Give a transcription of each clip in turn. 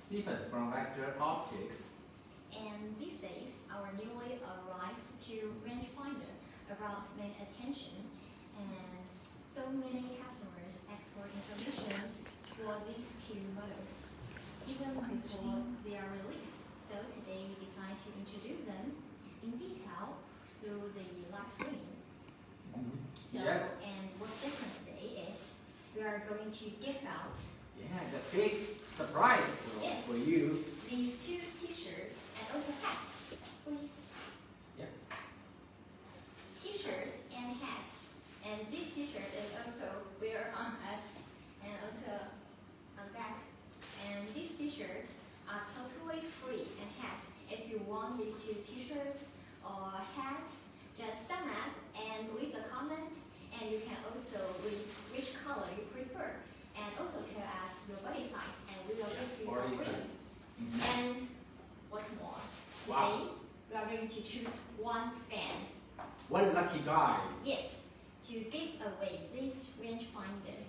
Stephen from Vector Optics. And these days, our newly arrived rangefinder brought many attention, and so many customers ask for information for these two models, even before they are released. So today we decided to introduce them in detail through the live streaming. So, and what's different today is we are going to give out the big surprise for you. These two t-shirts and also hats, please. T-shirts and hats. And this t-shirt is also wear on us and also on the back. And these t-shirts are totally free and hat. If you want these two t-shirts or hats, just sum up and leave a comment, and you can also read which color you prefer, and also tell us your body size, and we will give to you for free. And what's more, today we are going to choose one fan. One lucky guy. Yes, to give away this rangefinder.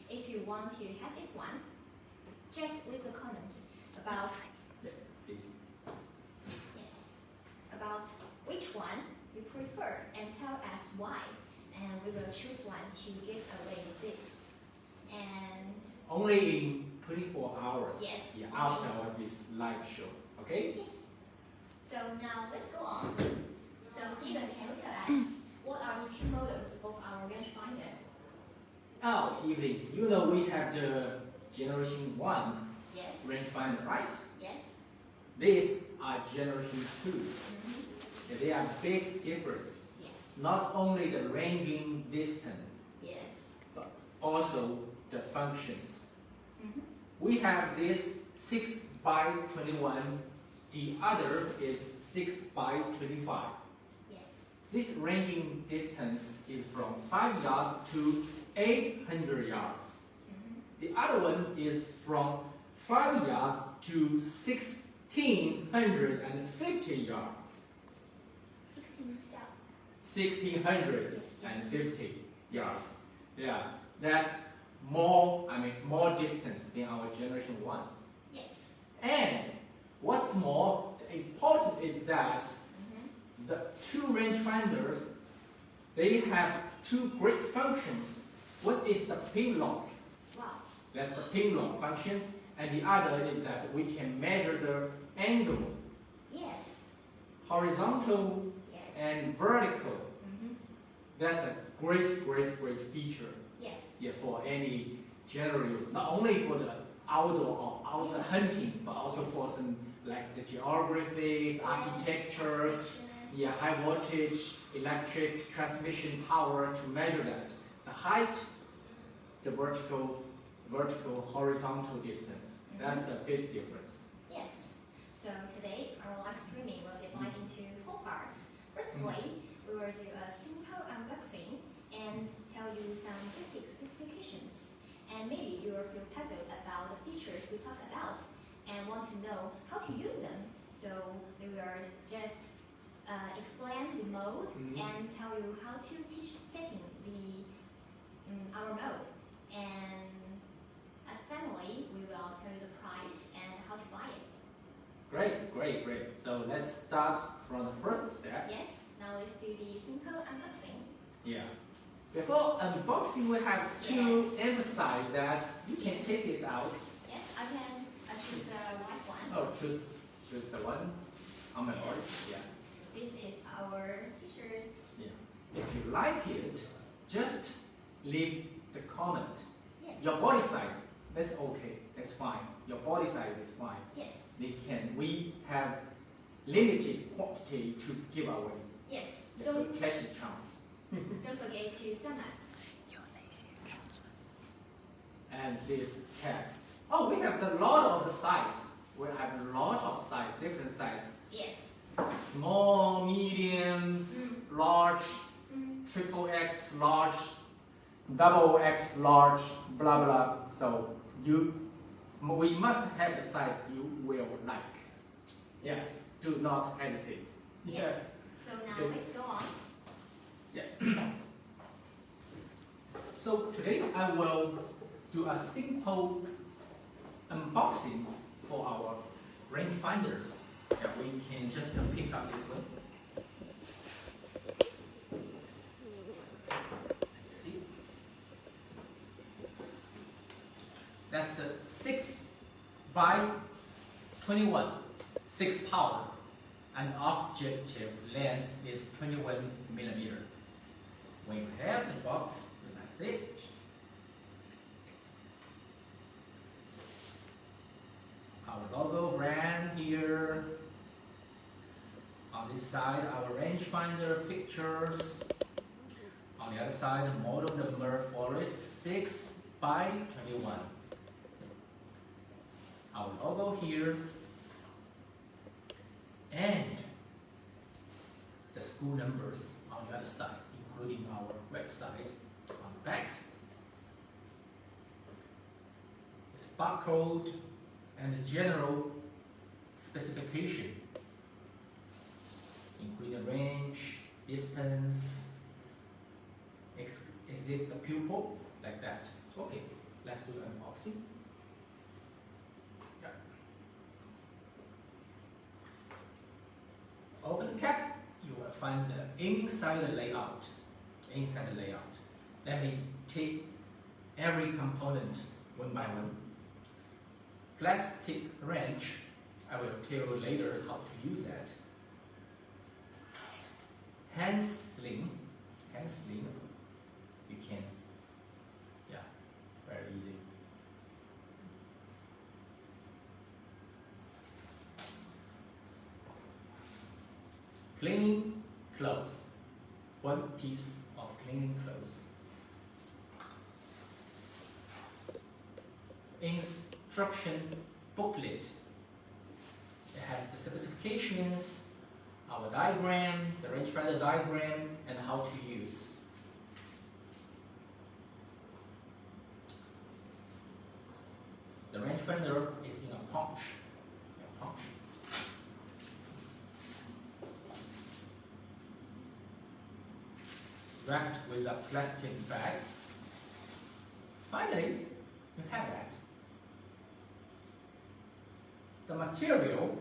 If you want to have this one, just leave the comments about about which one you prefer and tell us why, and we will choose one to give away this. And only in 24 hours. Yes. After this live show. Okay? Yes. So now let's go on. So Stephen, can you tell us what are the two models of our rangefinder? Oh, Evelyn, you know we have the generation 1 rangefinder, right? Yes. These are generation 2. They are big difference. Yes. Not only the ranging distance, but also the functions. We have this 6 by 21. The other is 6 by 25. Yes. This ranging distance is from 5 yards to 800 yards. The other one is from 5 yards to 1,650 yards. 1,650 yards. Yeah, that's more distance than our generation 1s. Yes. And what's more important is that the two rangefinders, they have two great functions. One is the PinLock. Wow. That's the PinLock functions, and the other is that we can measure the angle. Yes. Horizontal and vertical. That's a great feature. Yes. Yeah, for any general use, not only for the outdoor or outdoor hunting, but also for some like the geographies, architectures, high voltage, electric transmission power to measure that. The height, the vertical, horizontal distance. That's a big difference. Yes. So today our live streaming will divide into 4 parts. Firstly, we will do a simple unboxing and tell you some basic specifications. And maybe you will feel puzzled about the features we talk about and want to know how to use them. So we will just explain the mode and tell you how to teach setting our mode. And finally, we will tell you the price and how to buy it. Great. So let's start from the first step. Yes, now let's do the simple unboxing. Yeah. Before unboxing, we have to emphasize that you can take it out. Yes, I can choose the white one. Oh, choose the one on my board. Yeah. This is our t-shirt. Yeah. If you like it, just leave the comment. Yes. Your body size, that's okay. That's fine. Your body size is fine. Yes. We have limited quantity to give away. Yes. So catch the chance. Don't forget to sum up. And this cap. Oh, we have a lot of the size. We have a lot of size, different size. Yes. Small, mediums, large, triple X large, double X large, blah blah. So we must have the size you will like. Yes. Do not hesitate. Yes. So now let's go on. Yeah. So today I will do a simple unboxing for our rangefinders. And we can just pick up this one. See? That's the 6 by 21, 6 power, and objective length is 21 millimeter. When you have the box like this, our logo brand here. On this side, our rangefinder pictures. On the other side, the model number Forest 6 by 21. Our logo here. And the school numbers on the other side, including our website on the back. It's barcode and the general specification, including the range, distance, exist the pupil, like that. Okay, let's do the unboxing. Yeah. Open the cap, you will find the inside layout. Inside the layout. Let me take every component one by one. Plastic wrench, I will tell you later how to use that. Hand sling, you can, yeah, very easy. Cleaning clothes, one piece of cleaning clothes. Instruction booklet. It has the specifications, our diagram, the rangefinder diagram, and how to use. The rangefinder is in a pouch. Wrapped with a plastic bag. Finally, you have that. The material,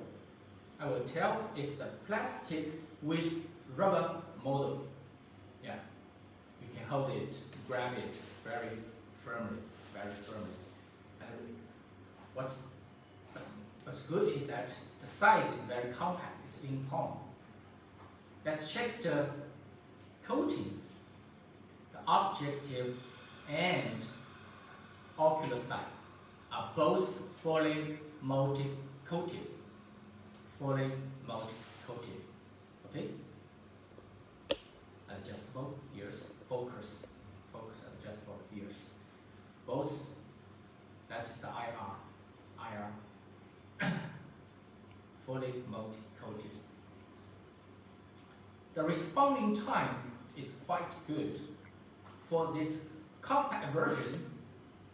I will tell, is the plastic with rubber model. Yeah, you can hold it, grab it very firmly. And what's good is that the size is very compact. It's in palm. Let's check the coating. The objective and ocular side are both fully multi-coated. Okay? Adjustable ears, focus adjustable ears. Both, that's the IR. Fully multi-coated. The responding time is quite good. For this compact version,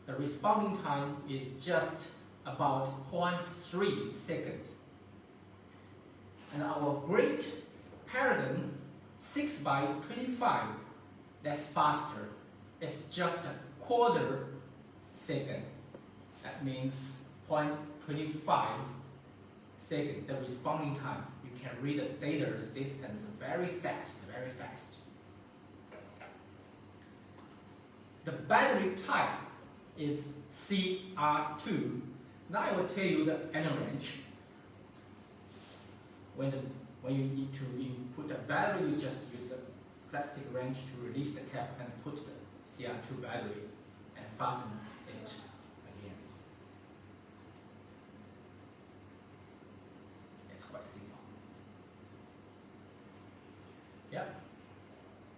the responding time is just about 0.3 seconds. And our great Paragon 6 by 25, that's faster. It's just a quarter second. That means 0.25 second, the responding time. You can read the data's distance very fast. The battery type is CR2. Now I will tell you the energy range. When you need to input a battery, you just use the plastic wrench to release the cap and put the CR2 battery and fasten it again. It's quite simple. Yeah.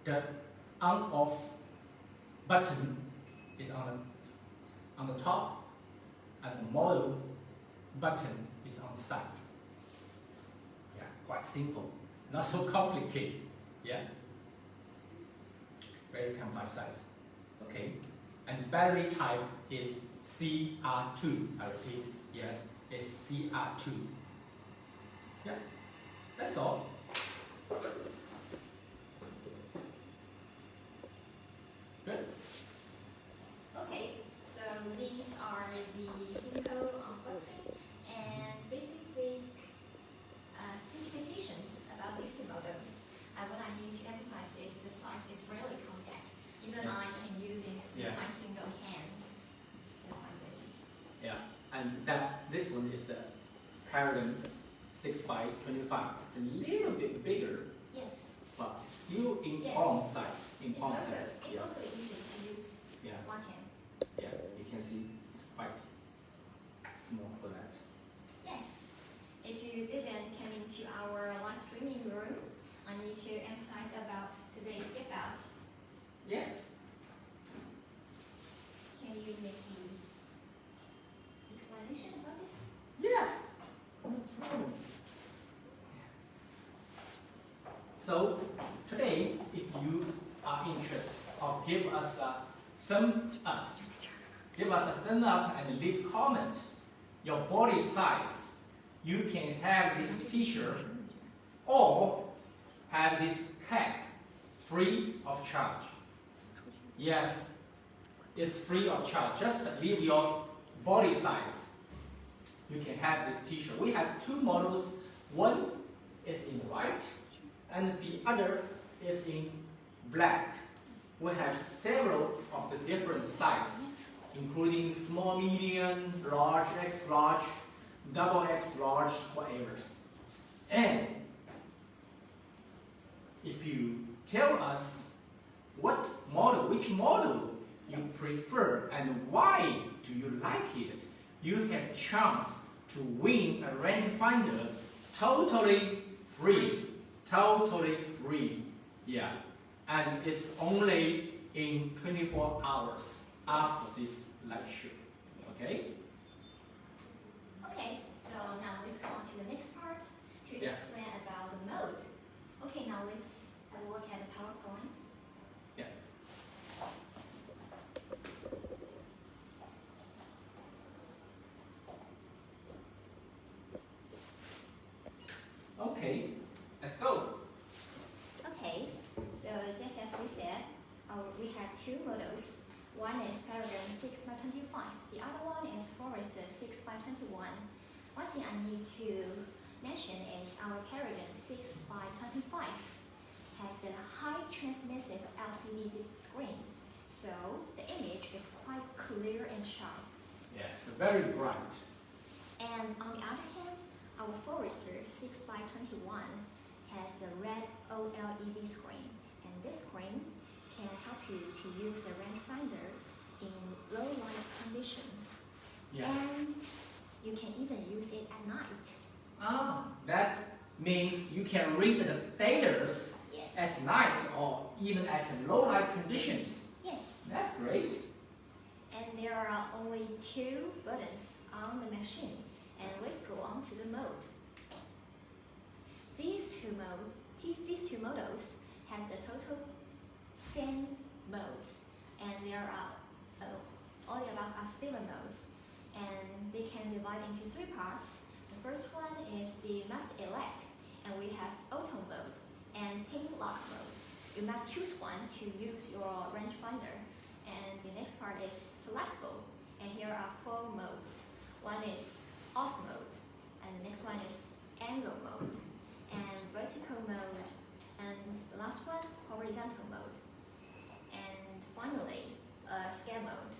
The on-off button is on the top, and the model button is on the side. Yeah, quite simple, not so complicated. Yeah, very compact size. Okay, and the battery type is CR2. I repeat, yes, it's CR2. Yeah, that's all. Good. Okay, so these are the simple unboxing, and And this one is the Paragon 6 by 25. It's a little bit bigger, Yes. but it's still in Yes. palm size. In It's palm also size. it's also easy to use Yeah. one hand. Yeah, you can see it's quite small for that. Yes. If you didn't come into our live streaming room, I need to emphasize about today's gift out. Yes. Can you make the explanation about this? Yes. So today, if you are interested, or give us a thumb up. Give us a thumb up and leave comment your body size. You can have this t-shirt or have this cap free of charge. Yes, it's free of charge. Just leave your body size. You can have this t-shirt. We have two models. One is in white and the other is in black. We have several of the different sizes, including small, medium, large, X large, double X large, whatever. And if you tell us which model you prefer and why do you like it, you have a chance to win a rangefinder totally free. Totally free. Yeah. And it's only in 24 hours after this lecture. Okay? Okay, so now let's go on to the next part to Yeah. explain about the mode. Okay, now let's have a look at the PowerPoint. Yeah. Okay, let's go. Okay, so just as we said, we have two models. One is Paragon 6 by 25. The other one is Forester 6 by 21. One thing I need to mention is our Paragon 6 by 25 has the high transmissive LCD screen. So the image is quite clear and sharp. Yeah, it's very bright. And on the other hand, our Forester 6 by 21 has the red OLED screen. And this screen can help you to use the rangefinder in low light condition. Yeah. And you can even use it at night. That means you can read the data Yes. at night or even at low light conditions. Yes. That's great. And there are only two buttons on the machine. And let's go on to the mode. These two models has the total same modes, and there are all the above are similar modes, and they can divide into three parts. The first one is the must elect, and we have auto mode and PinLock mode. You must choose one to use your rangefinder. And the next part is selectable, and here are four modes. One is off mode, and the next one is angle mode, and vertical mode, and the last one, horizontal mode, and finally, scale mode.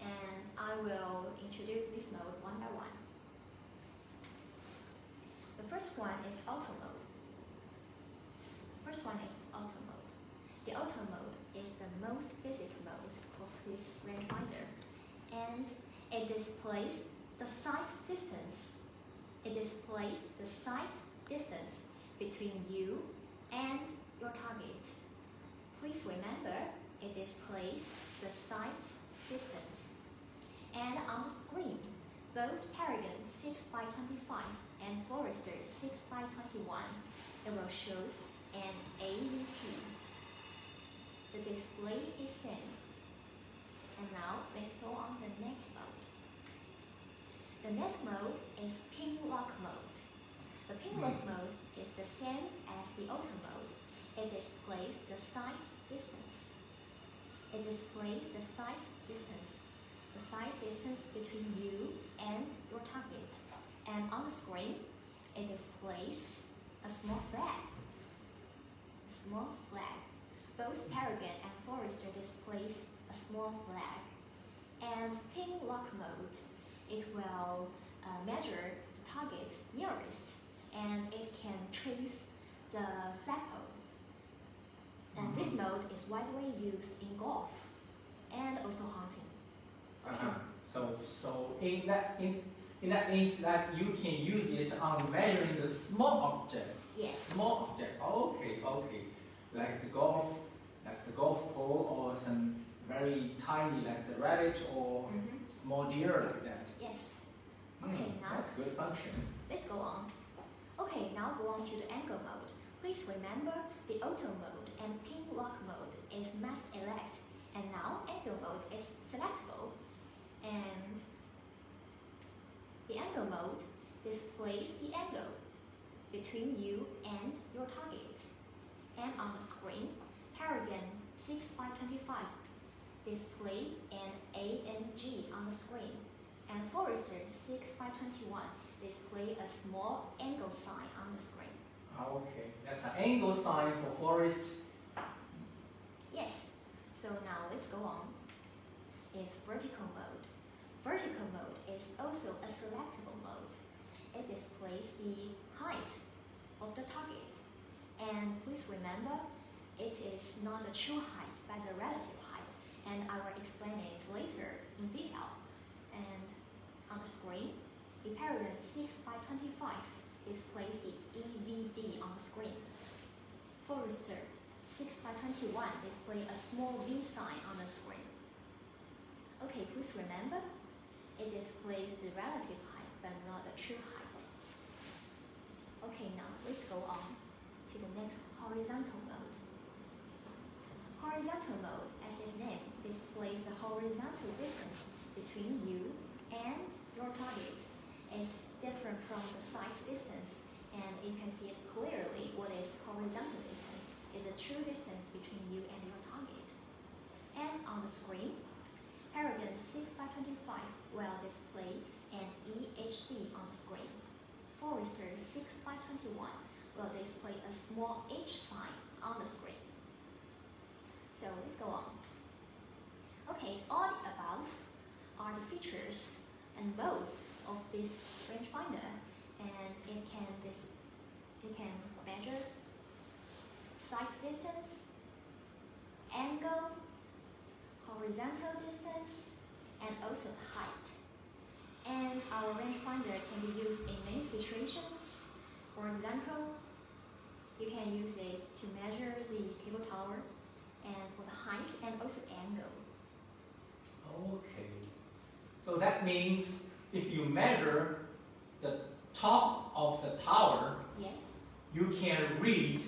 And I will introduce this mode one by one. The first one is auto mode. The auto mode is the most basic mode of this rangefinder, and it displays the sight distance. Between you and your target. Please remember, it displays the sight distance. And on the screen, both Paragon 6 by 25 and Forester 6 by 21, it will show an AUT. The display is same. And now let's go on the next mode. The next mode is PinLock mode. The PinLock mode is the same as the auto mode. It displays the sight distance. The sight distance between you and your target. And on the screen, it displays a small flag. Both Paragon and Forester displays a small flag. And PinLock mode it will measure the target nearest, and it can trace the flagpole. And this mode is widely used in golf and also hunting. Okay. So in that means that you can use it on measuring the small object. Yes. Small object. Okay. Like the golf pole, or some very tiny, like the rabbit or small deer, like that. Yes. Okay, now that's good function. let's go on. Okay, now go on to the angle mode. Please remember the auto mode and PinLock mode is must elect, and now angle mode is selectable. And the angle mode displays the angle between you and your target. And on the screen, Paragon 6x25 display an A and G on the screen, and Forester 6x21 display a small angle sign on the screen. Okay, that's an angle sign for forest. Yes, so now let's go on. It's vertical mode. Vertical mode is also a selectable mode. It displays the height of the target. And please remember, it is not the true height, but the relative height. And I will explain it later in detail. And on the screen, the Paragon 6x25 displays the EVD on the screen. Forester 6x21 display a small V sign on the screen. Okay, please remember, it displays the relative height, but not the true height. Okay, now let's go on to the next horizontal mode. Horizontal mode, as its name, displays the horizontal distance between you and your target. It's different from the sight distance, and you can see it clearly what is horizontal distance. Is a true distance between you and your target. And on the screen, Paragon 6x25 will display an EHD on the screen. Forester 6x21 will display a small H sign on the screen. So let's go on. Okay, all the above are the features and modes of this rangefinder, and it can measure sight distance, angle, horizontal distance, and also height. And our rangefinder can be used in many situations. For example, you can use it to measure the cable tower, and for the height and also angle. Okay. So that means if you measure the top of the tower, Yes. you can read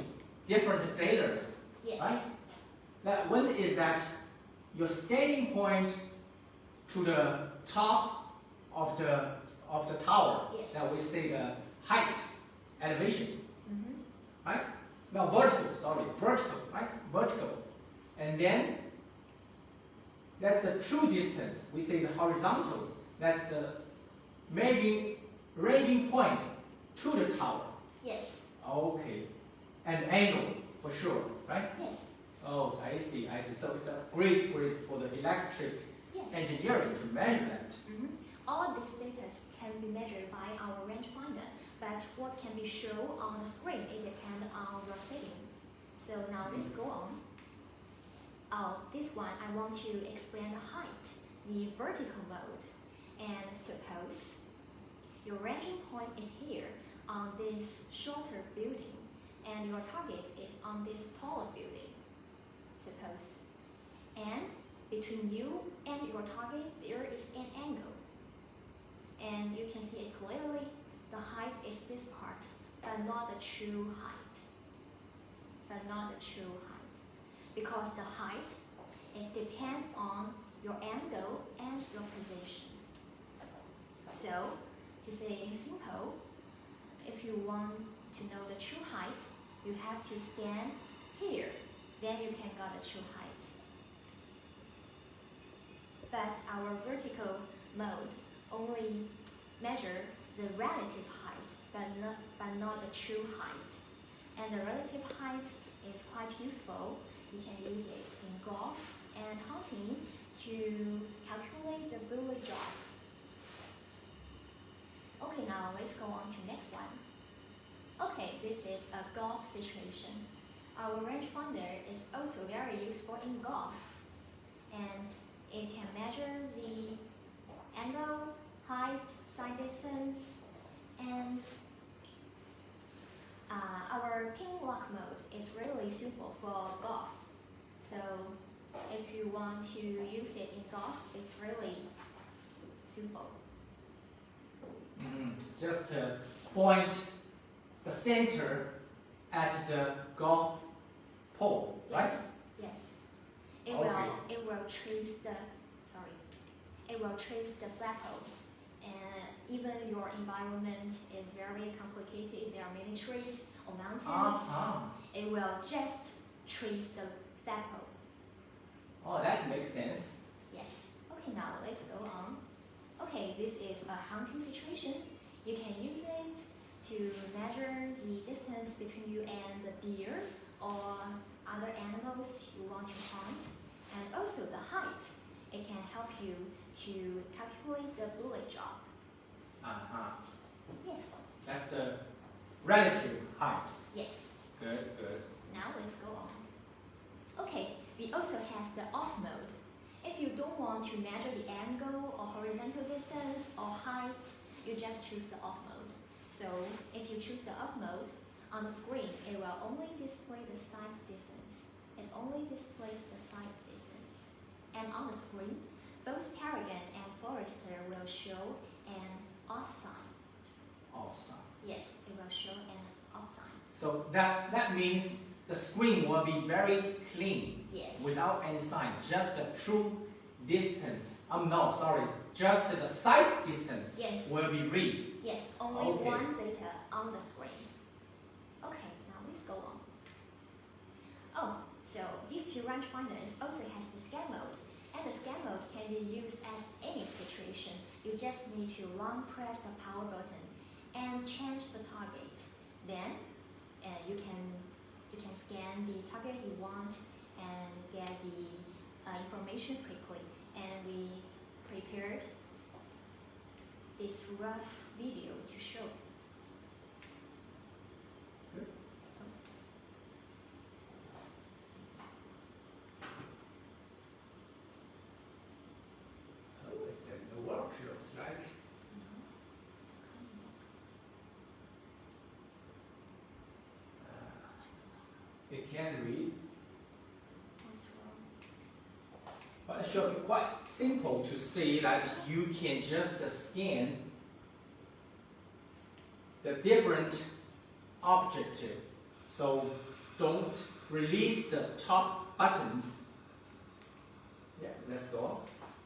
different data. Yes. Right? That one is that your standing point to the top of the tower. Yes. That we say the height, elevation. Right? No, vertical, right? Vertical. And then that's the true distance. We say the horizontal. That's the ranging point to the tower. Yes. Okay. And angle for sure, right? Yes. Oh, I see. So it's a great for the electric Yes. engineering to measure that. All these data can be measured by our rangefinder, but what can be shown on the screen, it depends on your setting. So now let's go on. This one I want to explain the height, the vertical mode. And suppose your ranging point is here on this shorter building, and your target is on this taller building. Suppose. And between you and your target, there is an angle. And you can see it clearly. The height is this part, but not the true height. Because the height is depend on your angle and your position. So, to say it in simple, if you want to know the true height, you have to stand here. Then you can get the true height. But our vertical mode only measure the relative height, but not the true height. And the relative height is quite useful. You can use it in golf and hunting to calculate the bullet drop. go on to next one. Okay, this is a golf situation. Our rangefinder is also very useful in golf, and it can measure the angle, height, sight distance, and our PinLock mode is really suitable for golf. So if you want to use it in golf, it's really suitable. Just point the center at the golf pole, right? Yes. Yes. It will trace the flagpole. And even your environment is very complicated, there are many trees or mountains, it will just trace the flagpole. Oh, that makes sense. Yes. Okay, now let's go on. Okay, this is a hunting situation. You can use it to measure the distance between you and the deer or other animals you want to hunt, and also the height. It can help you to calculate the bullet drop. Yes. That's the relative height. Yes. Good, good. Now let's go on. Okay, we also have the off mode. If you don't want to measure the angle or horizontal distance or height, you just choose the off mode. So if you choose the off mode, on the screen it will only display the sight distance. It only displays the sight distance. And on the screen, both Paragon and Forester will show an off sign. Off sign. Yes, it will show an off sign. So that means the screen will be very clean. Yes. Without any sign, just the true distance. No, sorry, just the sight distance Yes. will be read. Yes, only Okay. one data on the screen. Okay, now let's go on. Oh, so these two rangefinders also has the scan mode, and the scan mode can be used as any situation. You just need to long press the power button and change the target. Then you can scan the target you want and get the information quickly. And we prepared this rough video to show. Good. Oh, it doesn't work, looks like. It can read, What's wrong? but it should be quite simple to see that you can just scan the different objective. So don't release the top buttons. Yeah, let's go on.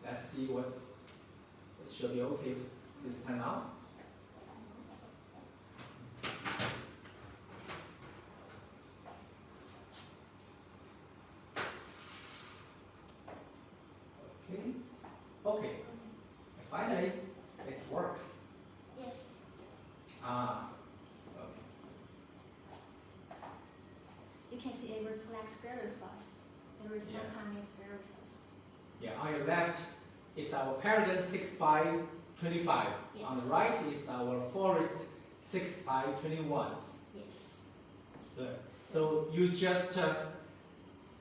Let's see it should be okay this time out. Okay. Finally, it works. Yes. Okay. You can see it reflects very fast. The response Yeah. time is very fast. Yeah, on your left is our Paragon 6x25. Yes. On the right is our Forest 6x21s. Yes. Good. So you just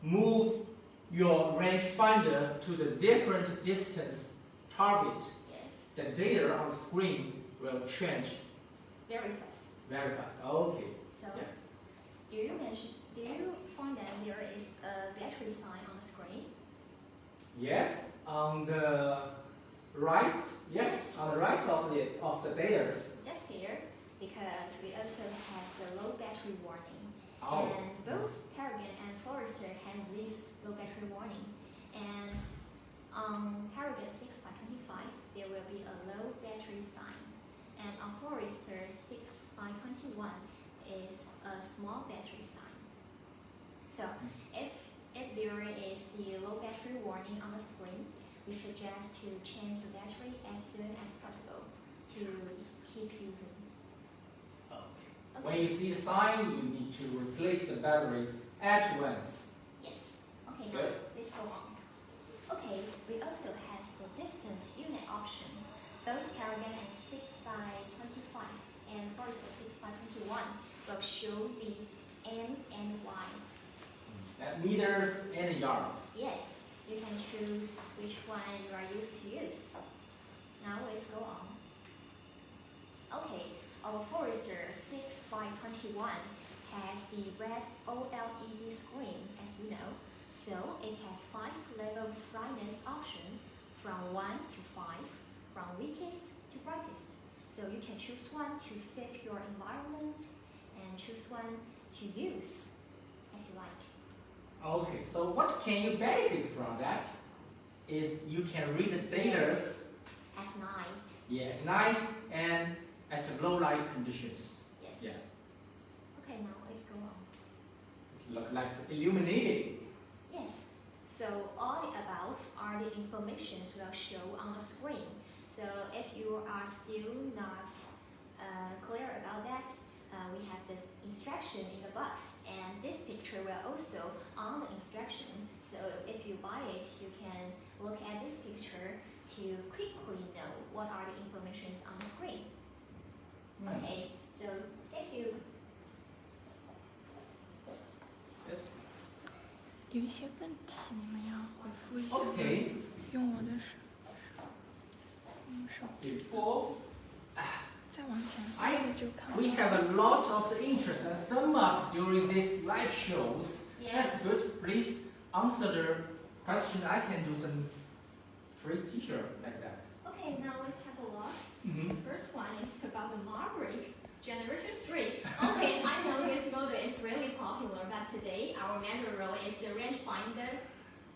move your rangefinder to the different distance target. Yes. The data on the screen will change Very fast. very fast. Okay. So, Yeah. do you find that there is a battery sign on the screen? Yes, on the right. Yes, on the right of the data. Just here, because we also have the low battery warning. Oh. And both Paragon and Forester has this low battery warning. And on Paragon 6x25, there will be a low battery sign. And on Forester 6x21 is a small battery sign. So if there is the low battery warning on the screen, we suggest to change the battery as soon as possible to keep using. When you see the sign, you need to replace the battery at once. Yes. Okay, Good. now let's go on. Okay, we also have the distance unit option. Both Paragon and 6x25 and for example 6 by 21 will show the M and Y. That meters and yards. Yes, you can choose which one you are used to use. Now let's go on. Okay, our Forester 6 by 21 has the red OLED screen, as you know. So it has 5 levels brightness option from 1 to 5, from weakest to brightest. So you can choose one to fit your environment and choose one to use as you like. Okay, so what can you benefit from that? Is you can read the data at night. Yeah, at night and at low light conditions. Yes. Yeah. Okay, now let's go on. It looks like it's illuminated. Yes. So all the above are the informations will show on the screen. So if you are still not clear about that, we have this instruction in the box, and this picture will also on the instruction. So if you buy it, you can look at this picture to quickly know what are the informations on the screen. Okay, so thank you. 有一些问题你们要回复一下。 Okay. 用我的手机。 Before 再往前 we have a lot of the interest and thumb up during these live shows. Yes. That's good. Please answer the question. I can do some free t-shirt like that. Okay, now let's have a look. Mm-hmm. The first one is about the Maverick Generation 3. Okay, I know this model is really popular, but today our main role is the rangefinder.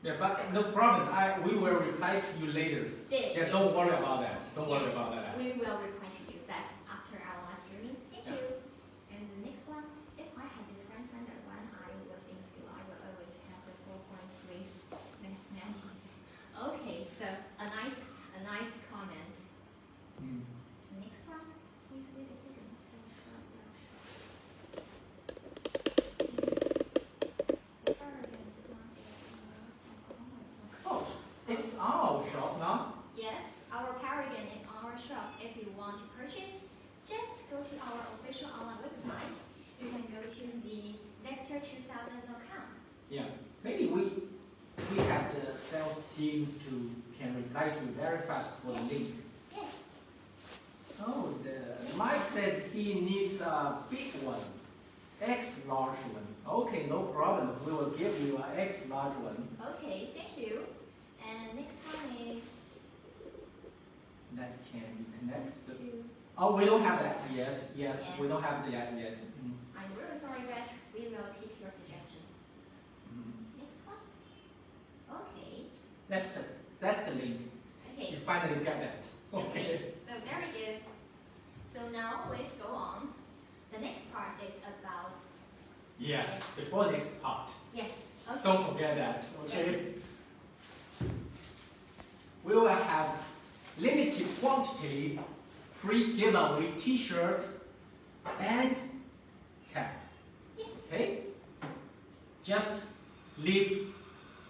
Yeah, but no problem. We will reply to you later. Yeah, don't worry about that. Don't worry Yes, about that. we will reply to you, but after our live streaming. Thank Yeah. you. And the next one, if I had this rangefinder when I was in school, I will always have the 4 points with mathematics. Okay, so a nice comment. Mm. Next one, please wait a second. Oh, it's our shop now. Yes, our Paragon is on our shop. If you want to purchase, just go to our official online website. You can go to the vector2000.com. Yeah, maybe we have the sales teams to can reply to you very fast for the Yes. link. Yes. Oh, Mike said he needs a big one, X large one. Okay, no problem. We will give you an X large one. Okay, thank you. And next one is That can be connected. to. Oh, we don't have that yet. Yes, we Yes. don't have that yet. Mm. I'm really sorry, but we will take your suggestion. Mm. Next one. Okay. That's the link. Okay. You finally get that. Okay. So very good. So now let's go on. The next part is about. Yes. Before next part. Yes. Okay. Don't forget that. Okay. Yes. We will have limited quantity free giveaway T-shirt and cap. Yes. Okay. Just leave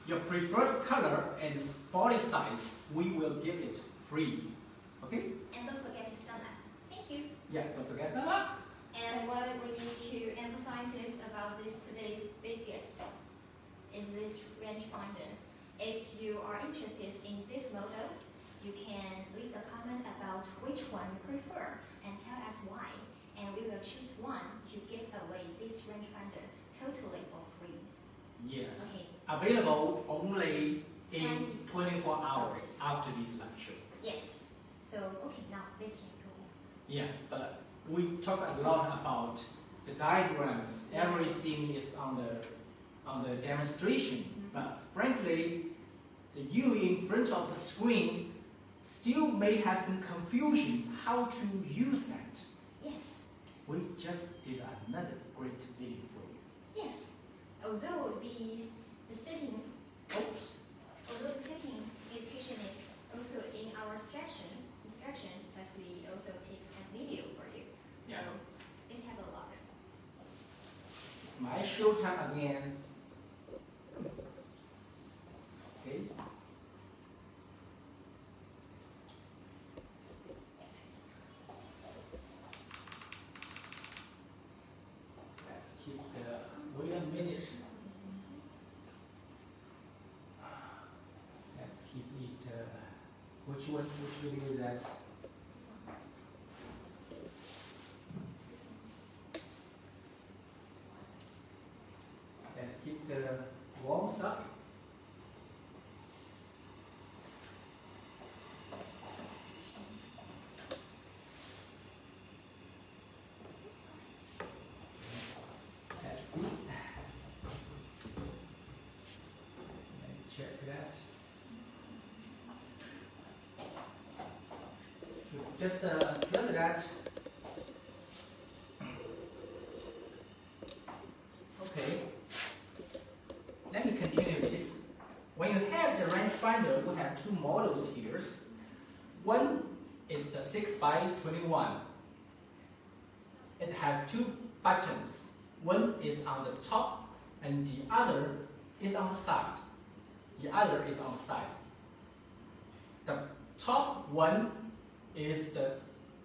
your preferred color and body size. We will give it free. Okay. And don't forget to sign up. Thank you. Yeah. Don't forget that. And what we need to emphasize is about this today's big gift is this rangefinder. If you are interested in this model, you can leave a comment about which one you prefer and tell us why. And we will choose one to give away this rangefinder totally for free. Yes. Okay. Available only in 20 24 hours hours. after this lecture. Yes. So okay, now let's get going. Yeah, but we talk a lot about the diagrams. Yes. Everything is on the demonstration. Mhm. But frankly, you in front of the screen still may have some confusion how to use that. Yes. We just did another great video for you. Yes. Although the setting Oops. Although the setting education is also in our instruction, but we also take a video for you. So Yeah. let's have a look. It's my show time again. Okay. Which video is that? Let's keep the warms up. Let's see. Let me check that. Just look at that. Okay. Let me continue this. When you have the rangefinder, you have two models here. One is the 6x21. It has two buttons. One is on the top and the other is on the side. The other is on the side. The top one is the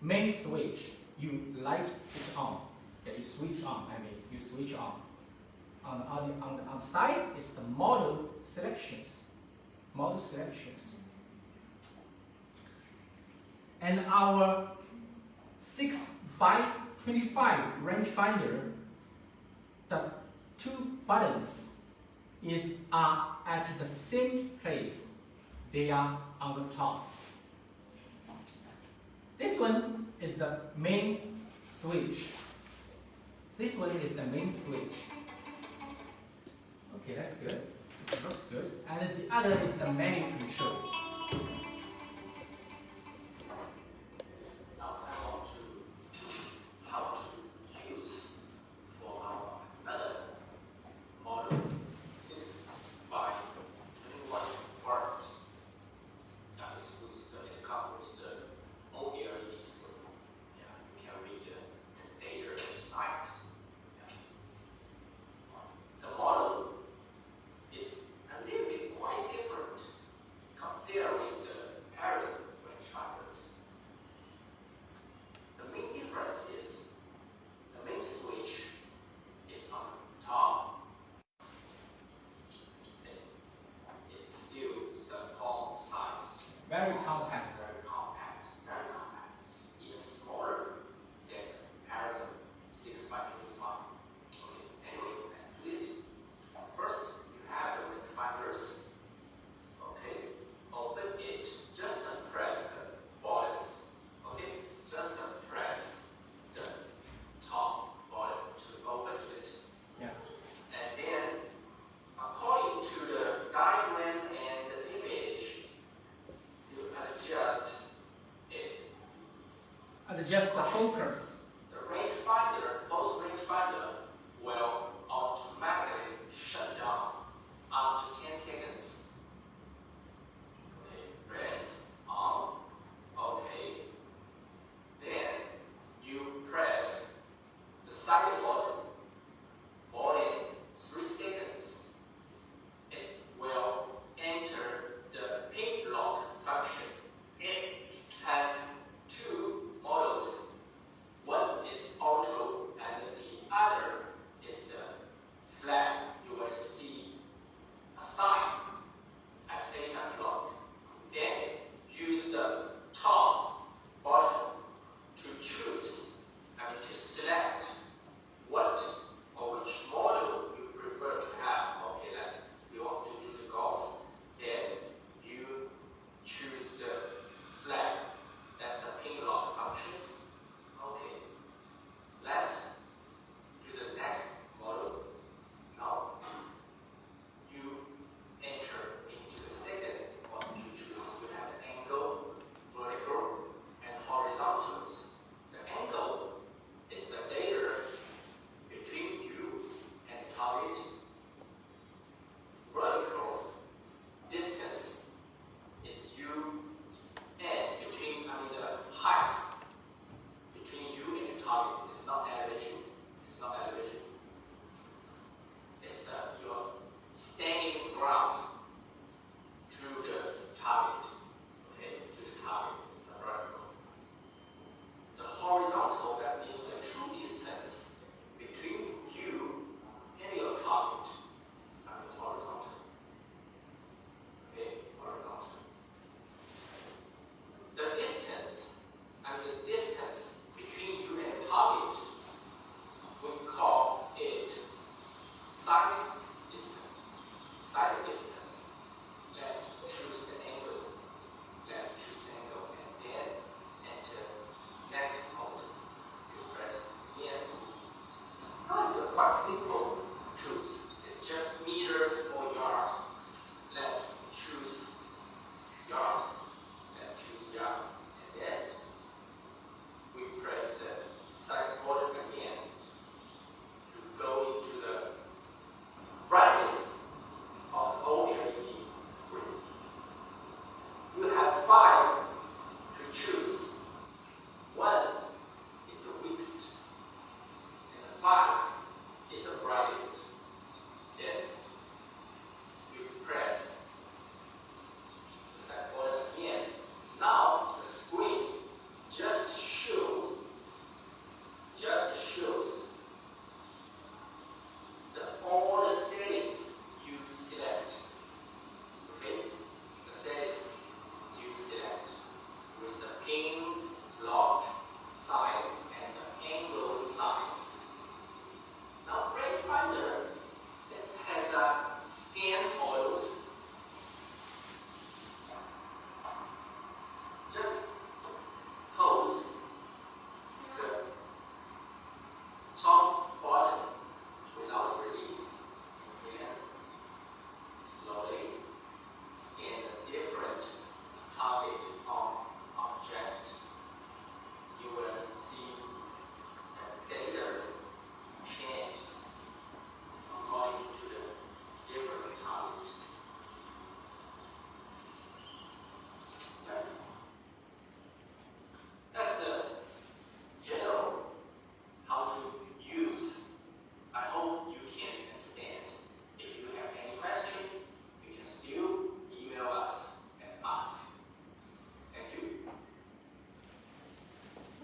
main switch. You light it on. Yeah, you switch on. You switch on. On the side is the model selections. Model selections. And our 6x25 rangefinder, the two buttons are at the same place. They are on the top. This one is the main switch. This one is the main switch. Okay, that's good. It looks good. And the other is the menu control. Now I want to how to use for our another model 6x21 first. And this was it comes with the OLED screen. Yeah, you can read the data tonight. Yeah. The model is a little bit quite different compared with the parallel range. The main difference is the main switch is on top. And it still is the palm size. Very compact. Very compact. Very compact. Even smaller than parallel 6x25. Okay, anyway, let's do it. First, you have the rangefinders. Okay, open it. Just press the buttons. Okay, just press the top button to open it. Yeah. And then, according to the diagram and the image, you adjust it. Adjust the focus. The rangefinder, both rangefinder will automatically shut down after 10 seconds. Okay, press on. Okay. Then you press the side button. More than 3 seconds. It will enter the PinLock function. It has two models. One is auto and the other quite simple to choose. It's just meters or yard. Let's choose yards. Let's choose yards. And then we press the side button again to go into the brightness of the OLED screen. You have 5 to choose. 1 is the weakest, and 5 is the brightest. Then you press the side button again. Now the screen just shows all the settings you select. Okay, the settings you select with the PinLock sign and the angle size. Now rangefinder has a scan models. Just hold the top button without release. And slowly scan a different target or object. You will see the data change according to the different target. That's the general how to use. I hope you can understand. If you have any question, you can still email us and ask. Thank you.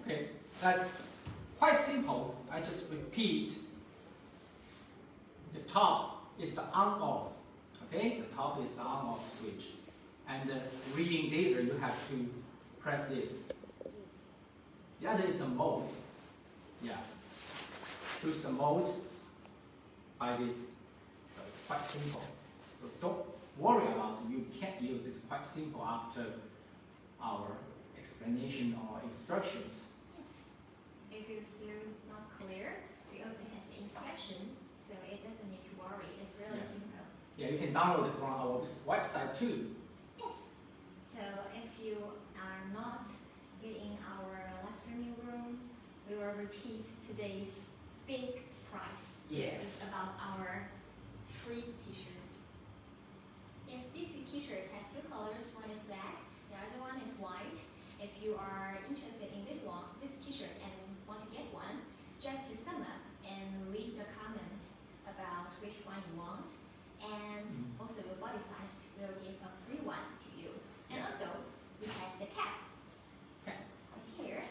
Okay, that's quite simple. I just repeat. The top is the on-off. Okay, the top is the on-off switch. And reading data, you have to press this. The other is the mode. Yeah. Choose the mode by this. So it's quite simple. So don't worry about it. You can't use it. It's quite simple after our explanation or instructions. Yes. If you're still not clear, we also have the instruction, so it doesn't need to worry. It's really Yeah. simple. Yeah, you can download it from our website too. Yes. So if you are not getting our live streaming room, we will repeat today's big surprise. Yes. It's about our free t-shirt. Yes, this t-shirt has 2 colors. One is black, the other one is white. If you are interested in this t-shirt and want to get one, just to sum up and leave the comment about which one you want. And also the body size will give a free one to you. And also, we have the cap. Okay. It's here.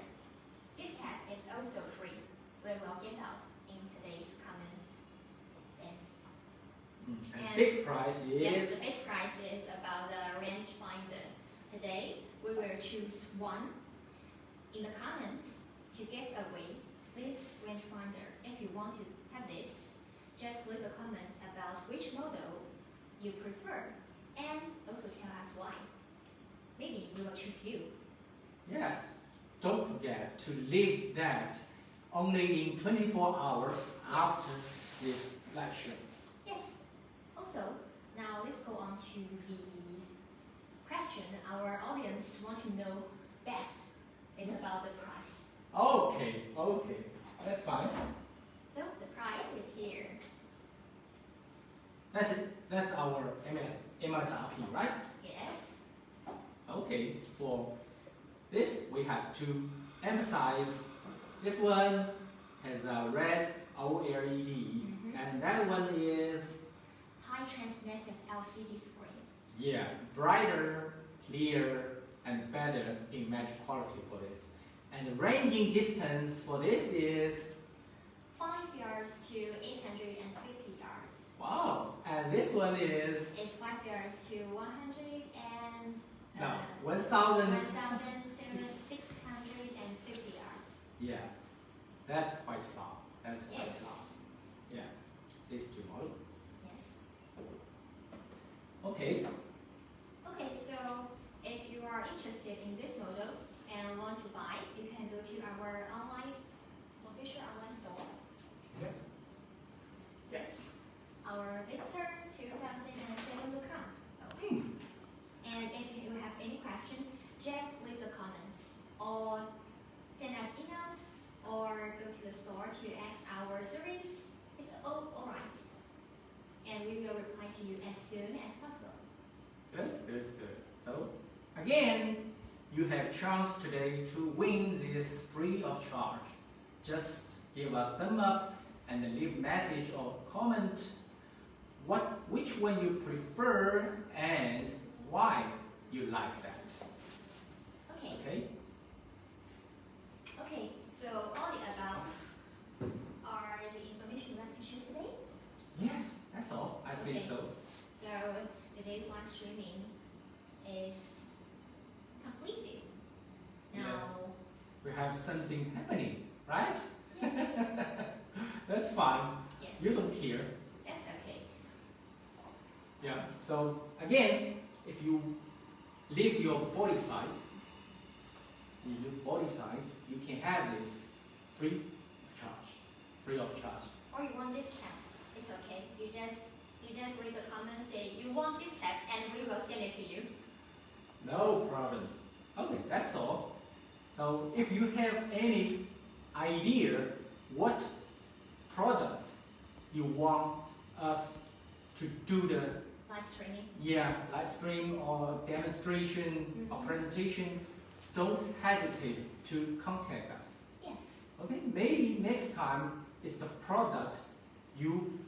This cap is also free. We will get out in today's comment. Yes. And big prize is. Yes, the big prize is about the rangefinder. Today, we will choose one in the comment to give away this rangefinder. If you want to have this, just leave a comment about which model you prefer and also tell us why. Maybe we will choose you. Yes. Don't forget to leave that only in 24 hours after this lecture. Yes. Also, now let's go on to the question our audience want to know best. It's about the price. Okay, that's fine. So the price is here. That's it. That's our MSRP, right? Yes. Okay, for this we have to emphasize this one has a red OLED and that one is High translucent LCD screen. yeah, brighter, clear and better image quality for this. And the ranging distance for this is 5 yards to 850 yards. wow, and this one is It's 5 yards to 100 and no 1,000. 1,650 yards. Yeah, that's quite long. That's quite Yes. long. Yeah, these two models. Yes. Okay. Okay, so if you are interested in this model and want to buy, you can go to our official online store. Yeah. the store to ask our service, it's all right. And we will reply to you as soon as possible. Good, good, good. So, again, you have chance today to win this free of charge. Just give a thumb up and leave message or comment which one you prefer and why you like that. Okay. Okay? Okay, so all the above are the information you'd like to share today. Yes, that's all. I think Okay. so. So today's live streaming is completed. Now, We have something happening, right? yes, That's fine. yes, You don't care. that's okay. Yeah. So again, if you leave your body size, you can have this free of charge. Free of charge. Or you want this cap, it's okay. You just leave a comment, say you want this cap, and we will send it to you. No problem. Okay, that's all. So if you have any idea what products you want us to do the Live streaming. live stream or demonstration or Mhm. presentation, don't hesitate to contact us. Yes. Okay, maybe next time it's the product you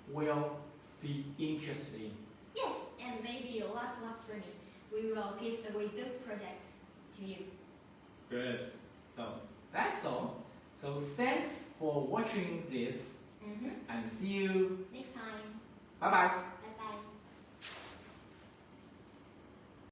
will be interested in. Yes, and maybe your last live streaming, we will give away this product to you. Good. So that's all. So thanks for watching this Mm-hmm. and see you. Next time. Bye bye.